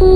Hello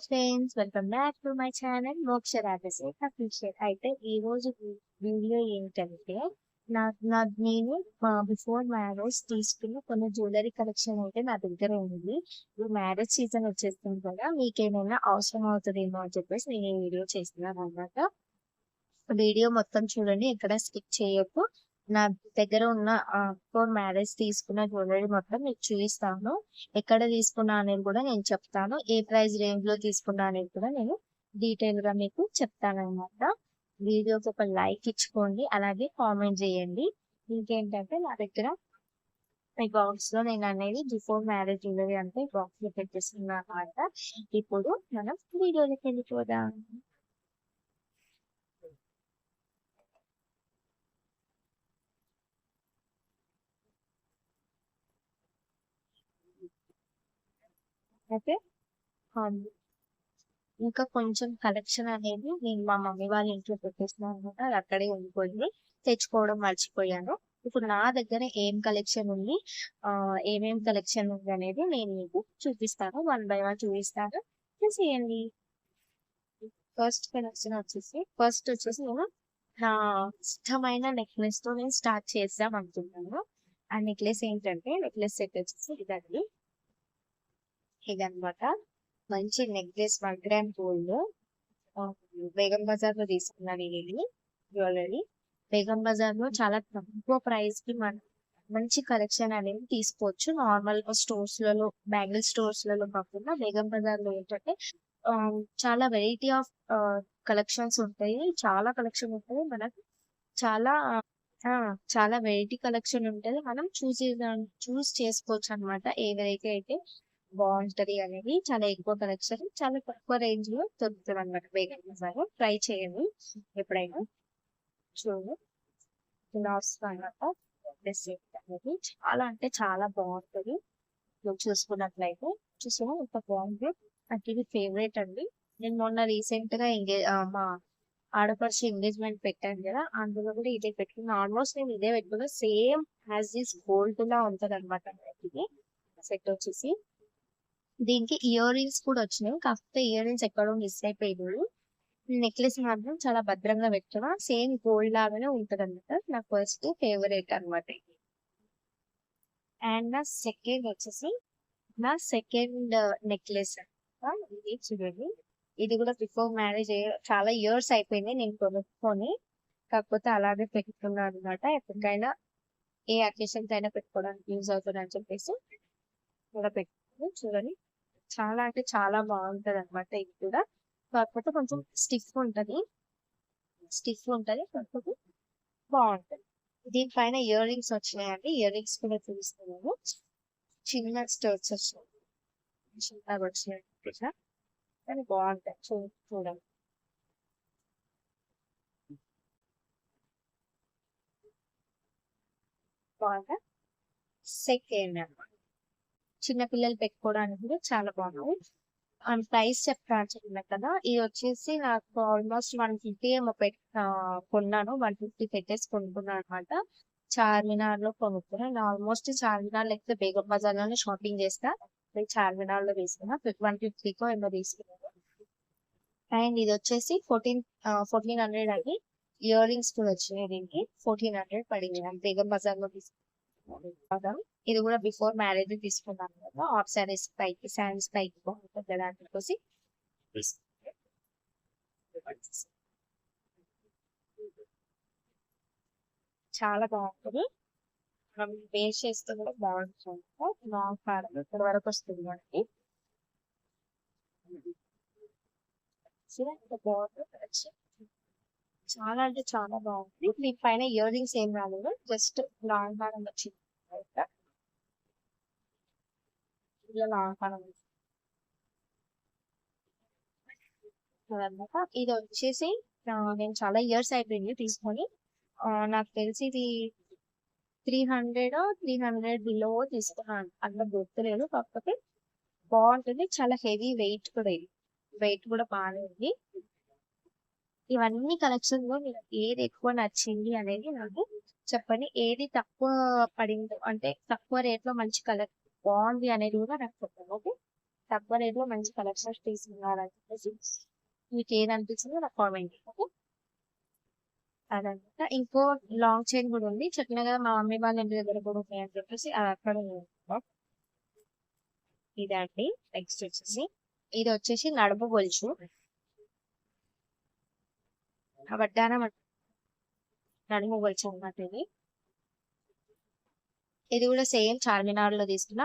friends, welcome back to my channel మోక్ష Rajasekhar official. అయితే ఈ రోజు వీడియో ఏంటంటే నా నా నేను బిఫోర్ మ్యారేజ్ తీసుకున్న కొన్ని జ్యువెలరీ కలెక్షన్ అయితే నా దగ్గర ఉంది. ఈ మ్యారేజ్ సీజన్ వచ్చేస్తుంది కదా, మీకేమైనా అవసరం అవుతుందేమో అని చెప్పేసి నేను ఈ వీడియో చేస్తున్నాను అనమాట. వీడియో మొత్తం చూడండి, ఎక్కడ స్కిప్ చేయొద్దు. నా దగ్గర ఉన్న ఫోర్ మ్యారేజ్ తీసుకున్న జ్యువెలరీ మొత్తం మీకు చూపిస్తాను. ఎక్కడ తీసుకున్నా అనేది కూడా నేను చెప్తాను. ఏ ప్రైస్ రేంజ్ లో తీసుకున్నా అనేది కూడా నేను డీటెయిల్ గా మీకు చెప్తాను అనమాట. వీడియోకి ఒక లైక్ ఇచ్చుకోండి, అలాగే కామెంట్ చేయండి. ఇంకేంటంటే నా దగ్గర ఈ బాక్స్ లో నేను అనేది బిఫోర్ మ్యారేజ్ జ్యువెలరీ అంటే బాక్స్ లో పెట్టేస్తున్నాను అనమాట. ఇప్పుడు మనం వీడియోలోకి వెళ్ళిపోదాం. అయితే ఇంకా కొంచెం కలెక్షన్ అనేది నేను మా మమ్మీ వాళ్ళ ఇంట్లో పెట్టేసినాను అనమాట. అది అక్కడే ఉండిపోయింది, తెచ్చుకోవడం మర్చిపోయాను. ఇప్పుడు నా దగ్గర ఏం కలెక్షన్ ఉంది, ఏమేం కలెక్షన్ ఉంది అనేది నేను మీకు చూపిస్తాను. వన్ బై వన్ చూపిస్తాను, చూసేయండి. ఫస్ట్ వచ్చేసి నేను నా ఇష్టమైన నెక్లెస్ తో నేను స్టార్ట్ చేద్దాం అనుకుంటున్నాను. ఆ నెక్లెస్ ఏంటంటే, నెక్లెస్ సెట్ వచ్చేసి ఇదన్నమాట. మంచి necklace 1 gram gold. Begum Bazar లో తీసుకున్నాను ఇది జ్యువెలరీ. బేగం బజార్ లో చాలా తక్కువ ప్రైస్ కి మనం మంచి కలెక్షన్ అనేది తీసుకోవచ్చు. నార్మల్ స్టోర్స్ లలో, బ్యాంగిల్ స్టోర్స్ లలో కాకుండా బేగం బజార్ లో ఏంటంటే ఆ, చాలా వెరైటీ ఆఫ్ కలెక్షన్స్ ఉంటాయి. చాలా కలెక్షన్ ఉంటుంది మనకు. చాలా ఆ, చాలా వెరైటీ కలెక్షన్ ఉంటుంది. మనం చూస్ చేసుకోవచ్చు అనమాట, ఏ వెరైటీ అయితే బాగుంటది అనేది. చాలా ఎక్కువ కలెక్షన్, చాలా తక్కువ రేంజ్ లో దొరుకుతుంది అనమాట బేగం బజార్. ట్రై చేయండి ఎప్పుడైనా. చూడు, ఇలా వస్తుంది అనమాట డ్రెస్ అనేది. చాలా అంటే చాలా బాగుంటది. మీరు చూసుకున్నట్లయితే చూసుకున్నా ఇంత బాగుంది. నాకు ఇది ఫేవరెట్ అండి. నేను మొన్న రీసెంట్ గా మా ఆడపడుచు ఎంగేజ్మెంట్ పెట్టాను కదా, అందులో కూడా ఇదే పెట్టుకున్నాను. ఆల్మోస్ట్ నేను ఇదే పెట్టుకున్నా, సేమ్ యాజ్ దిస్ గోల్డ్ లా ఉంటది అనమాట. ఇది సెట్ వచ్చేసి దీనికి ఇయర్ రింగ్స్ కూడా వచ్చినాయి, కాకపోతే ఇయర్ రింగ్స్ ఎక్కడో మిస్ అయిపోయింది. నెక్లెస్ మాత్రం చాలా భద్రంగా పెట్టుకున్నా, సేమ్ గోల్డ్ లాగానే ఉంటది అనమాట. నా ఫస్ట్ ఫేవరెట్ అనమాట. అండ్ నా సెకండ్ నెక్లెస్ ఇది చూడండి. ఇది కూడా బిఫోర్ మ్యారేజ్ చాలా ఇయర్స్ అయిపోయింది నేను కొనుక్కొని, కాకపోతే అలాగే పెట్టుకున్నాను అనమాట. ఎప్పటికైనా ఏ అకేషన్ కైనా పెట్టుకోవడానికి యూజ్ అవుతుంది అని చెప్పేసి కూడా పెట్టుకుని. చూడండి, చాలా అంటే చాలా బాగుంటది అనమాట. ఇది కూడా కాకపోతే కొంచెం స్టిఫ్ ఉంటది కాకపోతే బాగుంటది. దీనిపైన ఇయర్ రింగ్స్ వచ్చినాయండి. ఇయర్ రింగ్స్ కూడా చూపిస్తున్నాను. చిన్న స్టర్స్ వచ్చినాయి, చిన్నగా వచ్చినాయి కదా, కానీ బాగుంటాయి. చూడండి, బాగా సెకండ్ అన్నమాట. చిన్న పిల్లలు పెట్టుకోవడానికి కూడా చాలా బాగుంది. అండ్ ప్రైస్ చెప్తాను చెప్పిన కదా, ఇది వచ్చేసి నాకు ఆల్మోస్ట్ 150 ఏమో కొన్నాను. 150 పెట్టేసి కొనుక్కున్నాను అనమాట. చార్మినార్ లో కొనుక్కున్నాను. ఆల్మోస్ట్ చార్మినార్ లేకపోతే బేగం బజార్ లోనే షాపింగ్ చేస్తా. చార్మినార్ లో తీసుకున్నా, 150కో ఏమో తీసుకున్నాను. అండ్ ఇది వచ్చేసి 1400 అని. ఇయర్ రింగ్స్ కూడా వచ్చినాయి దీనికి. 1400 పడింది నాకు బేగం బజార్ లో తీసుకున్నాను. ఇది కూడా బిఫోర్ మ్యారేజ్ తీసుకున్నాను కదా, ఆఫ్ శారీస్ పైకి బాగుంటుంది కదా అని చెప్పేసి తీసుకున్నాను. చాలా బాగుంటుంది. మనం వేస్ట్ చేస్తే కూడా బాగుంటుంది. లాంగ్ హారం ఇక్కడ వరకు వస్తుంది మనకి. ఎంత బాగుంటుంది collection. చాలా అంటే చాలా బాగుంది. దీని పైన ఇయర్ రింగ్స్ ఏం రాలేదు, జస్ట్ లాంగ్ హారం వచ్చింది. ఇలా లాంగ్ హారం అనమాట. ఇది వచ్చేసి నేను చాలా ఇయర్స్ అయిపోయింది తీసుకొని. నాకు తెలిసి ఇది 300 బిలో తీసుకున్నాను, అంత గుర్తులేదు. కాకపోతే బాగుంటుంది, చాలా హెవీ వెయిట్ కూడా. ఇది వెయిట్ కూడా బాగానే ఉంది. ఇవన్నీ కలెక్షన్ లో మీకు ఏది ఎక్కువ నచ్చింది అనేది నాకు చెప్పండి ఏది తక్కువ పడిందో అంటే తక్కువ రేట్ లో మంచి కలర్ బాగుంది అనేది కూడా నాకు చెప్పండి. ఓకే, తక్కువ రేట్ లో మంచి కలెక్షన్స్ తీసుకున్నారని చెప్పేసి మీకు ఏది అనిపించిందో నాకు కామెంట్. ఓకే, అదనమాట. ఇంకో లాంగ్ చైన్ కూడా ఉంది, చెప్పిన కదా మా మమ్మీ వాళ్ళ ఇంటి దగ్గర కూడా ఉన్నాయని చెప్పేసి అది అక్కడ ఉంది. ఇదండి. నెక్స్ట్ వచ్చేసి ఇది వచ్చేసి నడుము గొలుసు వడ్డానం నడుము గొలుసు అన్నమాట. ఇది కూడా సేమ్ చార్మినార్ లో తీసుకున్న.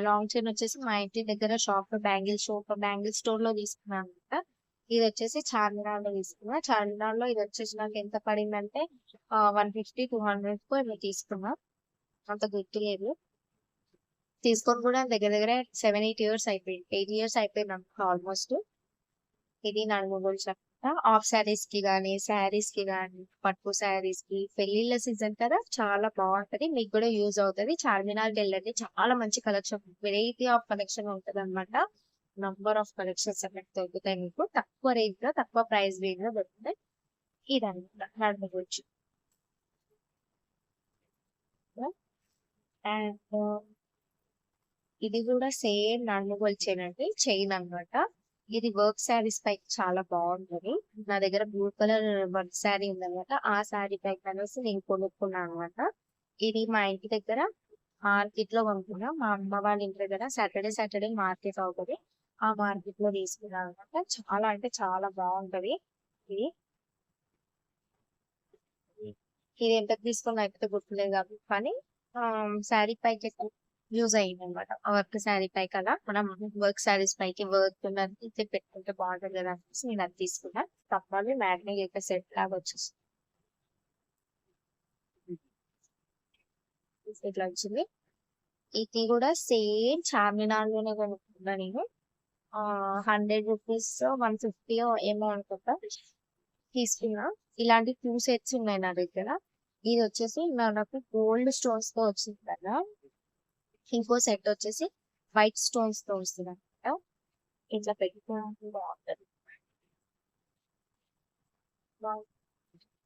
లాంగ్ చైన్ వచ్చేసి మా ఇంటి దగ్గర బ్యాంగిల్ స్టోర్ లో తీసుకున్నాను అనమాట. ఇది వచ్చేసి చార్మినార్ లో తీసుకున్నా. చార్మినార్ లో ఇది వచ్చేసి నాకు ఎంత పడిందంటే 150-200 కు ఏమో తీసుకున్నా, అంత గుర్తులేదు. తీసుకొని కూడా దగ్గర దగ్గర 7-8 ఇయర్స్ అయిపోయింది, 8 ఇయర్స్ అయిపోయింది అనుకో ఆల్మోస్ట్. ఇది నడుము గొలుసు అనమాట. ఆఫ్ శారీస్ కి గానీ, శారీస్ కి గానీ, పట్టు శారీస్ కి, పెళ్లిళ్ళ సీజన్ కదా చాలా బాగుంటది, మీకు కూడా యూజ్ అవుతది. చార్మినార్ వెళ్ళండి, చాలా మంచి కలెక్షన్, వెరైటీ ఆఫ్ కలెక్షన్ ఉంటది అనమాట. నంబర్ ఆఫ్ కలెక్షన్స్ అక్కడ దొరుకుతాయి మీకు, తక్కువ రేంజ్ లో తక్కువ ప్రైస్ రేంజ్ లో దొరుకుతాయి. ఇదన్నమాట నడుము గొలుసు. అండ్ ఇది కూడా సేమ్ నడుము గొలుసేనండి, చైన్ అన్నమాట. ఇది వర్క్ శారీస్ పైకి చాలా బాగుంటది. నా దగ్గర బ్లూ కలర్ వర్క్ శారీ ఉందన్నమాట, ఆ శారీ పైకి అనేసి నేను కొనుక్కున్నాను అనమాట. ఇది మా ఇంటి దగ్గర మార్కెట్ లో కొనుక్కున్నా, మా అమ్మ వాళ్ళ ఇంటి దగ్గర సాటర్డే సాటర్డే మార్కెట్ అవుతుంది, ఆ మార్కెట్ లో తీసుకున్నాను అనమాట. చాలా అంటే చాలా బాగుంటది. ఇది ఇది ఎంత తీసుకున్నా అయితే గుర్తులేదు కానీ శారీ పైకి యూజ్ అయ్యింది అనమాట. వర్క్ శారీ పైకి అలా మనం వర్క్ శారీస్ పైకి వర్క్ ఉన్నది పెట్టుకుంటే బాగుంటుంది కదా అనేసి నేను అది తీసుకున్నా. తప్పని మ్యాగ్నెట్ సెట్ లాగా వచ్చేసి ఇట్లా వచ్చింది. ఇది కూడా సేమ్ చార్మినార్ లోనే కొనుక్కున్నా నేను. 100 రూపీస్ 150 ఏమో అనుకుంటా తీసుకున్నా. ఇలాంటి 2 సెట్స్ ఉన్నాయి నా దగ్గర. ఇది వచ్చేసి నాకు గోల్డ్ స్టోన్స్ తో వచ్చింది కదా, ఇంకో సెట్ వచ్చేసి వైట్ స్టోన్స్ తో వస్తుంది అనమాట. ఇట్లా పెట్టుకోవడానికి బాగుంటది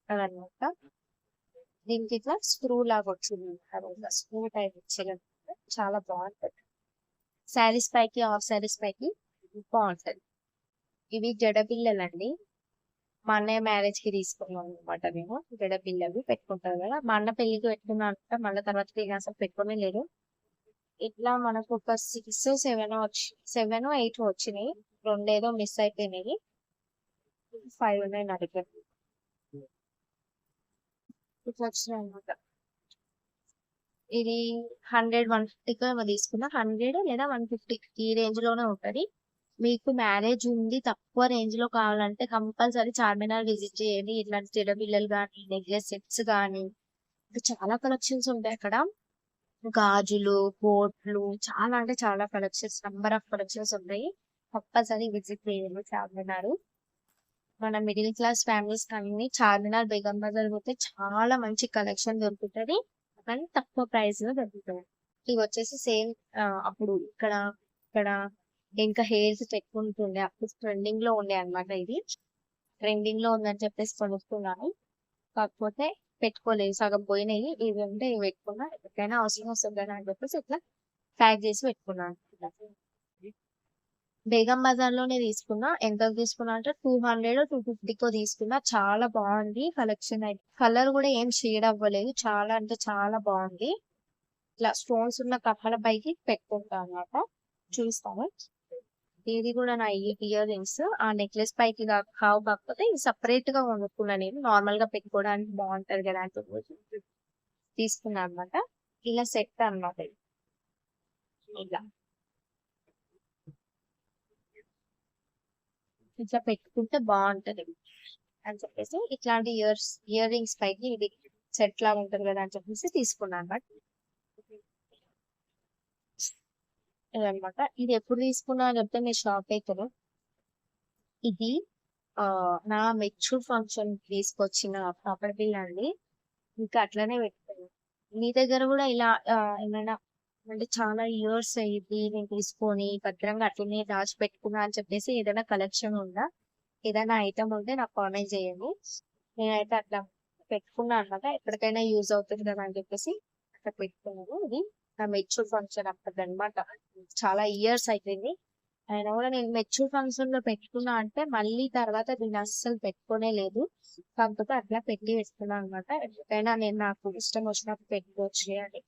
అనమాట. దీనికి ఇట్లా స్క్రూ లాగా వచ్చింది, స్క్రూ టైప్ వచ్చింది అనమాట. చాలా బాగుంటది శారీస్ పైకి, ఆఫ్ శారీస్ పైకి బాగుంటది. ఇవి జడబిల్లలండి, మా అన్నయ్య మ్యారేజ్ కి తీసుకున్నాం అనమాట. నేను జడబిల్లలు పెట్టుకుంటారు కదా, మా అన్న పెళ్లికి పెట్టుకున్నా అనమాట. మళ్ళీ తర్వాత ఇక అసలు పెట్టుకునే లేదు. ఇట్లా మనకు ఒక 6-7 8 వచ్చినాయి, రెండేదో మిస్ అయిపోయినాయి, 5 ఉన్నాయి నా దగ్గర. ఇట్లా వచ్చినాయి అనమాట. ఇది 100-150 ఏమో తీసుకున్నా, 100 లేదా 150 ఈ రేంజ్ లోనే ఉంటది. మీకు మ్యారేజ్ ఉంది, తక్కువ రేంజ్ లో కావాలంటే కంపల్సరీ చార్మినార్ విజిట్ చేయండి. ఇట్లాంటి జడబిల్లలు కానీ, నెక్లెస్ సెట్స్ కానీ, చాలా కలెక్షన్స్ ఉంటాయి అక్కడ. గాజులు, బోట్లు, చాలా అంటే చాలా కలెక్షన్స్, నంబర్ ఆఫ్ కలెక్షన్స్ ఉంటాయి. కంపల్సరీ విజిట్ చేయండి చార్మినార్. మన మిడిల్ క్లాస్ ఫ్యామిలీస్ కానీ చార్మినార్, బేగం బజార్ పోతే చాలా మంచి కలెక్షన్ దొరుకుతుంది, కానీ తక్కువ ప్రైస్ లో దొరుకుతుంది. ఇవి వచ్చేసి సేమ్ అప్పుడు ఇక్కడ ఇక్కడ ఇంకా హెయిర్స్ పెట్టుకుంటుండే అప్పుడు ట్రెండింగ్ లో ఉండే అనమాట. ఇది ట్రెండింగ్ లో ఉందని చెప్పేసి కొనుక్కున్నాను, కాకపోతే పెట్టుకోలేదు, సగం పోయినాయి. ఇవి ఉంటే ఇవి పెట్టుకున్నా, ఎప్పటికైనా అవసరం వస్తుంది కదా అని చెప్పేసి ఇట్లా ప్యాక్ చేసి పెట్టుకున్నాను. బేగం బజార్ లోనే తీసుకున్నా. ఎంత తీసుకున్నా అంటే 200-250 తీసుకున్నా. చాలా బాగుంది కలెక్షన్ అయితే, కలర్ కూడా ఏం షేడ్ అవ్వలేదు, చాలా అంటే చాలా బాగుంది. ఇట్లా స్టోన్స్ ఉన్న కప్పల పైకి పెట్టుకుంటా అనమాట. చూస్తాను. ఇది కూడా నా ఇయర్ రింగ్స్ ఆ నెక్లెస్ పైకి కావు, కాకపోతే ఇది సపరేట్ గా కొనుక్కున్నా నేను, నార్మల్ గా పెట్టుకోవడానికి బాగుంటది కదా అని తీసుకున్నా అనమాట. ఇలా సెట్ అనమాట. ఇలా ఇట్లా పెట్టుకుంటే బాగుంటది అని చెప్పేసి ఇట్లాంటి ఇయర్ రింగ్స్ పైకి ఇది సెట్ లాగా ఉంటది కదా అని చెప్పేసి తీసుకున్నాను. బట్ ఇదనమాట. ఇది ఎప్పుడు తీసుకున్నా అని చెప్తే మీరు షాక్ అవుతారు. ఇది నా మెచ్యూర్ ఫంక్షన్ తీసుకొచ్చిన పాపడ బిల్ అండి. ఇంకా అట్లనే పెట్టుకున్నాను. మీ దగ్గర కూడా ఇలా ఏమైనా అంటే చాలా ఇయర్స్ అయ్యింది నేను తీసుకొని భద్రంగా అట్లనే దాచిపెట్టుకున్నా అని చెప్పేసి ఏదైనా కలెక్షన్ ఉందా, ఏదైనా ఐటమ్ ఉంటే నాకు కామెంట్ చేయండి. నేనైతే అట్లా పెట్టుకున్నా అనమాట. ఎప్పటికైనా యూజ్ అవుతుంది కదా అని చెప్పేసి అక్కడ పెట్టుకున్నాను. ఇది నా మెచ్యూర్ ఫంక్షన్ అప్పటిదన్నమాట. చాలా ఇయర్స్ అయిపోయింది. అయినా కూడా నేను మెచ్యూర్ ఫంక్షన్ లో పెట్టుకున్నా అంటే మళ్ళీ తర్వాత దీన్ని అస్సలు పెట్టుకోనే లేదు. కాకపోతే అట్లా పెట్టి వేసుకున్నాను అనమాట. ఎప్పటికైనా నేను నాకు ఇష్టం వచ్చినప్పుడు పెట్టుకోవచ్చు అని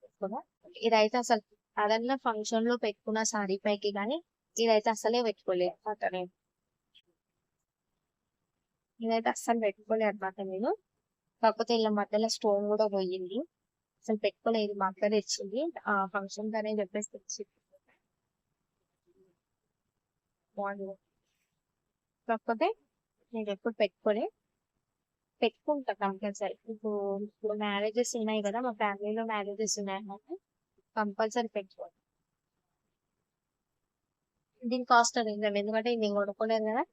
పెట్టుకున్నా. ఇదైతే అసలు అదన్నా ఫంక్షన్ లో పెట్టుకున్న సారీ పైకి కానీ ఇదైతే అసలే పెట్టుకోలేదు అనమాట నేను. ఇదైతే అస్సలు పెట్టుకోలేదు అనమాట నేను. కాకపోతే ఇలా మధ్యలో స్టోన్ కూడా పోయింది. అసలు పెట్టుకోలేదు, మా అక్క తెచ్చింది ఆ ఫంక్షన్ కనే చెప్పేసి తెచ్చింది. బాగుంది. కాకపోతే నేను ఎప్పుడు పెట్టుకుంటా కంపల్సరీ. ఇప్పుడు మ్యారేజెస్ ఉన్నాయి కదా, మా ఫ్యామిలీలో మ్యారేజెస్ ఉన్నాయి అన్నమాట. కంపల్సరీ పెట్టుకోండి. దీని కాస్ట్ అడిగిందండి, ఎందుకంటే ఇది నేను కొనుక్కోలేదు కదా,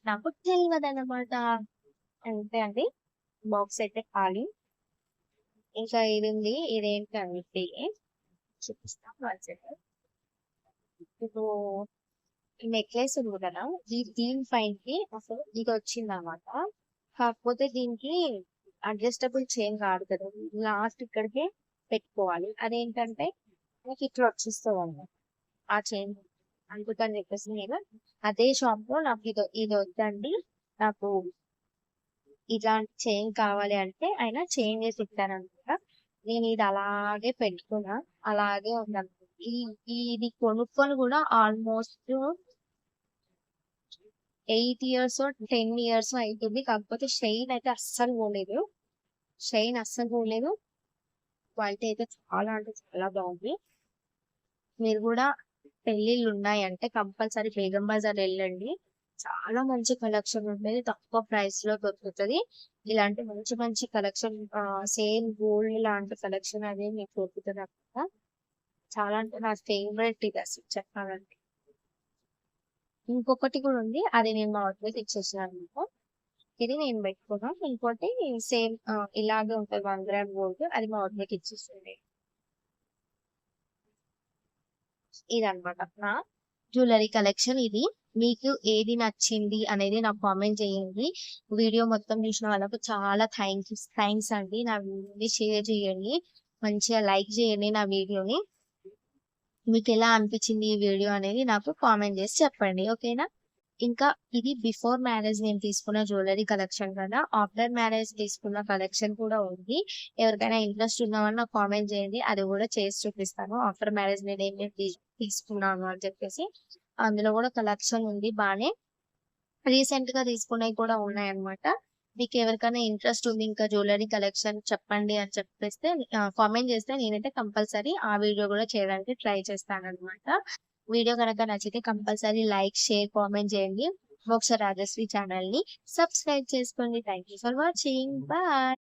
నాకు తెలియదు అనమాట. అంతే అండి. బాక్స్ అయితే ఖాళీ. ఇంకా ఇది ఉంది, ఇదేంటి అంటే చూపిస్తాం వాట్సాప్. ఇప్పుడు నెక్లెస్ ఉంది కదా, దీని పైకి అసలు ఇది వచ్చింది అనమాట. కాకపోతే దీనికి అడ్జస్టబుల్ చైన్ కాదు కదా, లాస్ట్ ఇక్కడికి పెట్టుకోవాలి. అదేంటంటే నాకు ఇట్లా వచ్చేస్తుంది అన్నమాట ఆ చైన్. అందుకని చెప్పేసి నేను అదే షాప్ లో నాకు ఇది వద్దండి, నాకు ఇలాంటి చైన్ కావాలి అంటే ఆయన చేంజ్ చేసి ఇస్తారనమాట. నేను ఇది అలాగే పెట్టుకున్నా, అలాగే ఉన్నాను. ఈ ఇది కొనుక్కొని కూడా ఆల్మోస్ట్ 8 ఇయర్స్ 10 ఇయర్స్ అవుతుంది. కాకపోతే షైన్ అయితే అస్సలు పోలేదు. షైన్ అస్సలు పోలేదు. క్వాలిటీ అయితే చాలా అంటే చాలా బాగుంది. మీరు కూడా పెళ్ళిళ్ళు ఉన్నాయంటే కంపల్సరీ బేగం బజార్ వెళ్ళండి. చాలా మంచి కలెక్షన్ ఉండేది, తక్కువ ప్రైస్ లో దొరుకుతుంది. ఇలాంటి మంచి మంచి కలెక్షన్, సేమ్ గోల్డ్ లాంటి కలెక్షన్ అనేది మీకు దొరుకుతుంది అన్నమాట. చాలా అంటే నా ఫేవరెట్ ఇది అసలు చెప్పాలంటే. ఇంకొకటి కూడా ఉంది, అది నేను మా వద్దకు ఇచ్చేసాను అనమాట. ఇది నేను పెట్టుకున్నాను. ఇంకోటి సేమ్ ఇలాగే ఉంటుంది 1 గ్రామ్ గోల్డ్, అది మా వద్దకు ఇచ్చేస్తుంది. ఇది అనమాట నా జ్యువెలరీ కలెక్షన్. ఇది మీకు ఏది నచ్చింది అనేది నాకు కామెంట్ చేయండి. వీడియో మొత్తం చూసిన వాళ్ళకు చాలా థ్యాంక్స్ అండి. నా వీడియోని షేర్ చేయండి, మంచిగా లైక్ చేయండి నా వీడియోని. మీకు ఎలా అనిపించింది ఈ వీడియో అనేది నాకు కామెంట్ చేసి చెప్పండి, ఓకేనా. ఇంకా ఇది బిఫోర్ మ్యారేజ్ నేను తీసుకున్న జ్యువెలరీ కలెక్షన్ కదా, ఆఫ్టర్ మ్యారేజ్ తీసుకున్న కలెక్షన్ కూడా ఉంది. ఎవరికైనా ఇంట్రెస్ట్ ఉన్నవాళ్ళు నాకు కామెంట్ చేయండి, అది కూడా చేసి చూపిస్తాను. ఆఫ్టర్ మ్యారేజ్ నేను ఏమేమి తీసుకున్నాను అని చెప్పేసి అందులో కూడా కలెక్షన్ ఉంది బానే. రీసెంట్ గా తీసుకున్నవి కూడా ఉన్నాయన్నమాట. మీకు ఎవరికైనా ఇంట్రెస్ట్ ఉంది ఇంకా జ్యువెలరీ కలెక్షన్ చెప్పండి అని చెప్పేస్తే కామెంట్ చేస్తే నేనైతే కంపల్సరీ ఆ వీడియో కూడా చేయడానికి ట్రై చేస్తాను అనమాట. వీడియో కనుక నచ్చితే కంపల్సరీ లైక్ షేర్ కామెంట్ చేయండి. మోక్ష రాజశ్రీ ఛానల్ ని సబ్స్క్రైబ్ చేసుకోండి. Thank you for watching. Bye.